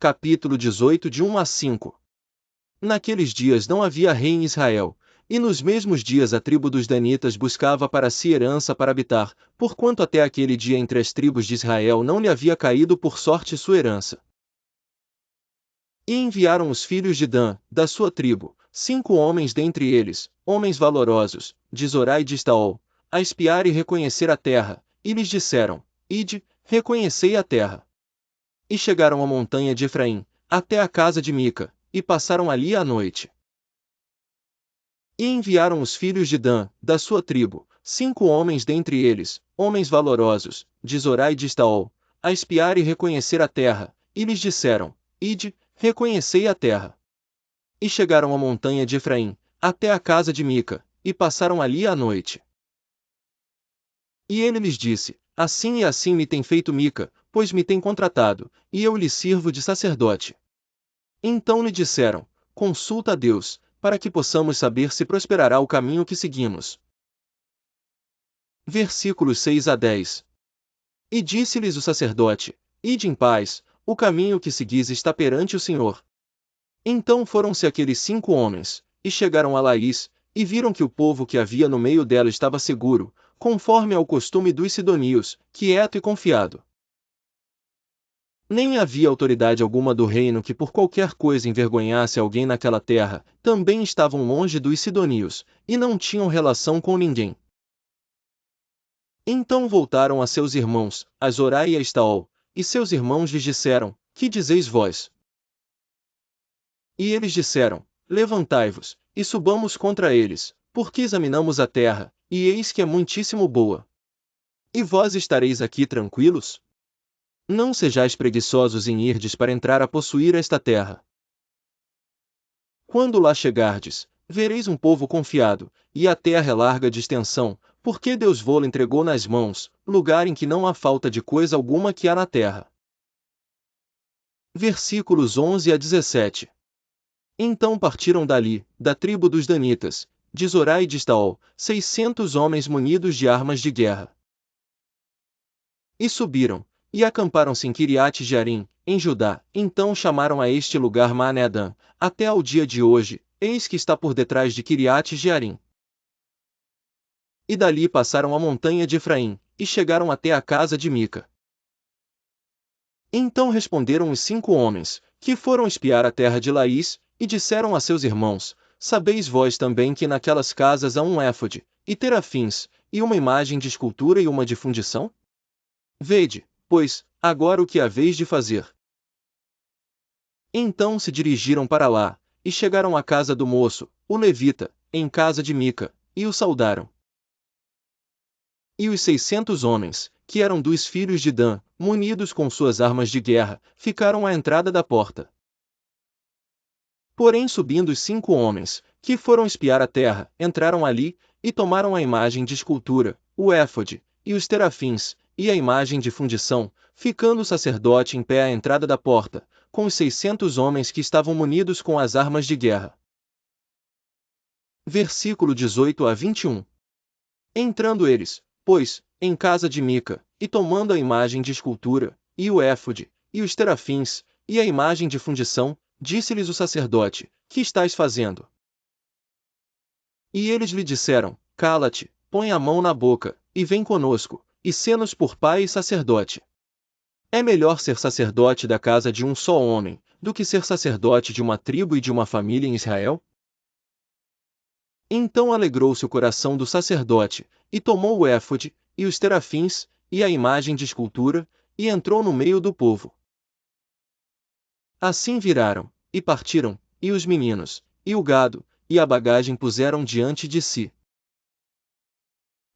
capítulo 18 de 1 a 5. Naqueles dias não havia rei em Israel, e nos mesmos dias a tribo dos Danitas buscava para si herança para habitar, porquanto até aquele dia entre as tribos de Israel não lhe havia caído por sorte sua herança. E enviaram os filhos de Dan, da sua tribo, 5 homens dentre eles, homens valorosos, de Zorá e de Estaol, a espiar e reconhecer a terra, e lhes disseram: Ide, reconhecei a terra. E chegaram à montanha de Efraim, até a casa de Mica, e passaram ali a noite. E enviaram os filhos de Dan, da sua tribo, 5 homens dentre eles, homens valorosos, de Zorá e de Estaol, a espiar e reconhecer a terra, e lhes disseram: Ide, reconhecei a terra. E chegaram à montanha de Efraim, até a casa de Mica, e passaram ali a noite. E ele lhes disse: Assim e assim me tem feito Mica, pois me tem contratado, e eu lhe sirvo de sacerdote. Então lhe disseram: Consulta a Deus, para que possamos saber se prosperará o caminho que seguimos. Versículos 6 a 10. E disse-lhes o sacerdote: Ide em paz, o caminho que seguis está perante o Senhor. Então foram-se aqueles 5 homens, e chegaram a Laís, e viram que o povo que havia no meio dela estava seguro, conforme ao costume dos sidonios, quieto e confiado. Nem havia autoridade alguma do reino que por qualquer coisa envergonhasse alguém naquela terra, também estavam longe dos sidonios, e não tinham relação com ninguém. Então voltaram a seus irmãos, a Zorá e a Estaol, e seus irmãos lhes disseram: Que dizeis vós? E eles disseram: Levantai-vos, e subamos contra eles, porque examinamos a terra, e eis que é muitíssimo boa. E vós estareis aqui tranquilos? Não sejais preguiçosos em irdes para entrar a possuir esta terra. Quando lá chegardes, vereis um povo confiado, e a terra é larga de extensão, porque Deus vô-la entregou nas mãos, lugar em que não há falta de coisa alguma que há na terra. Versículos 11 a 17. Então partiram dali, da tribo dos Danitas, de Zorá e de Estaol, 600 homens munidos de armas de guerra. E subiram, e acamparam-se em Quiriate-Jearim, em Judá. Então chamaram a este lugar Maanedã, até ao dia de hoje, eis que está por detrás de Quiriate-Jearim. E dali passaram a montanha de Efraim, e chegaram até a casa de Mica. Então responderam os 5 homens, que foram espiar a terra de Laís, e disseram a seus irmãos: Sabeis vós também que naquelas casas há um éfode, e terafins, e uma imagem de escultura e uma de fundição? Vede, pois, agora o que haveis de fazer. Então se dirigiram para lá, e chegaram à casa do moço, o levita, em casa de Mica, e o saudaram. E os 600 homens, que eram dos filhos de Dan, munidos com suas armas de guerra, ficaram à entrada da porta. Porém subindo os 5 homens, que foram espiar a terra, entraram ali, e tomaram a imagem de escultura, o éfode, e os terafins, e a imagem de fundição, ficando o sacerdote em pé à entrada da porta, com os 600 homens que estavam munidos com as armas de guerra. Versículo 18 a 21. Entrando eles, pois, em casa de Mica, e tomando a imagem de escultura, e o éfode, e os terafins, e a imagem de fundição, disse-lhes o sacerdote: Que estáis fazendo? E eles lhe disseram: Cala-te, põe a mão na boca, e vem conosco, e sê-nos por pai e sacerdote. É melhor ser sacerdote da casa de um só homem, do que ser sacerdote de uma tribo e de uma família em Israel? Então alegrou-se o coração do sacerdote, e tomou o éfode, e os terafins, e a imagem de escultura, e entrou no meio do povo. Assim viraram, e partiram, e os meninos, e o gado, e a bagagem puseram diante de si.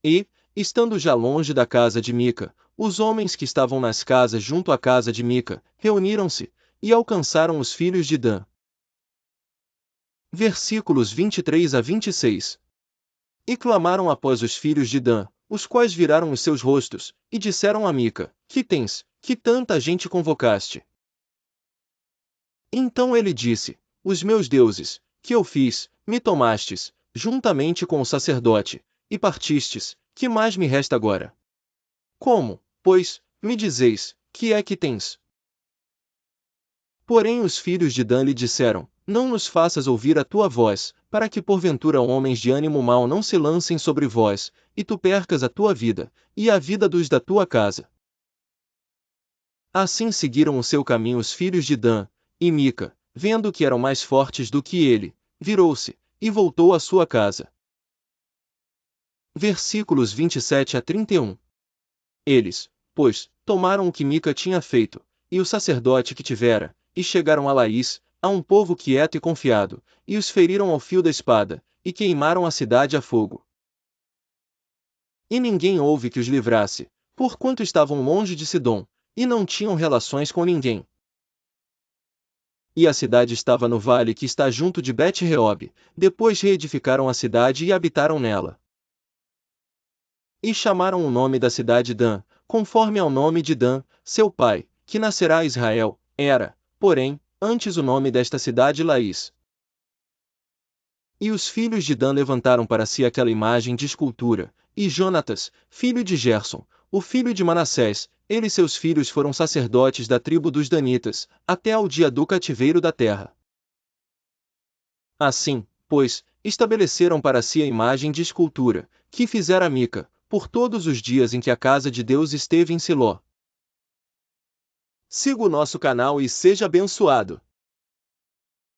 E, estando já longe da casa de Mica, os homens que estavam nas casas junto à casa de Mica, reuniram-se, e alcançaram os filhos de Dan. Versículos 23 a 26. E clamaram após os filhos de Dan, os quais viraram os seus rostos, e disseram a Mica: Que tens, que tanta gente convocaste? Então ele disse: Os meus deuses, que eu fiz, me tomastes, juntamente com o sacerdote, e partistes, que mais me resta agora? Como, pois, me dizeis, que é que tens? Porém os filhos de Dan lhe disseram: Não nos faças ouvir a tua voz, para que porventura homens de ânimo mau não se lancem sobre vós, e tu percas a tua vida, e a vida dos da tua casa. Assim seguiram o seu caminho os filhos de Dan, e Mica, vendo que eram mais fortes do que ele, virou-se, e voltou à sua casa. Versículos 27 a 31. Eles, pois, tomaram o que Mica tinha feito, e o sacerdote que tivera, e chegaram a Laís, a um povo quieto e confiado, e os feriram ao fio da espada, e queimaram a cidade a fogo. E ninguém houve que os livrasse, porquanto estavam longe de Sidom, e não tinham relações com ninguém. E a cidade estava no vale que está junto de Bet-Reob, depois reedificaram a cidade e habitaram nela. E chamaram o nome da cidade Dan, conforme ao nome de Dan, seu pai, que nascerá a Israel, era, porém, antes o nome desta cidade Laís. E os filhos de Dan levantaram para si aquela imagem de escultura, e Jonatas, filho de Gerson, o filho de Manassés, ele e seus filhos foram sacerdotes da tribo dos Danitas, até ao dia do cativeiro da terra. Assim, pois, estabeleceram para si a imagem de escultura, que fizera Mica, por todos os dias em que a casa de Deus esteve em Siló. Siga o nosso canal e seja abençoado.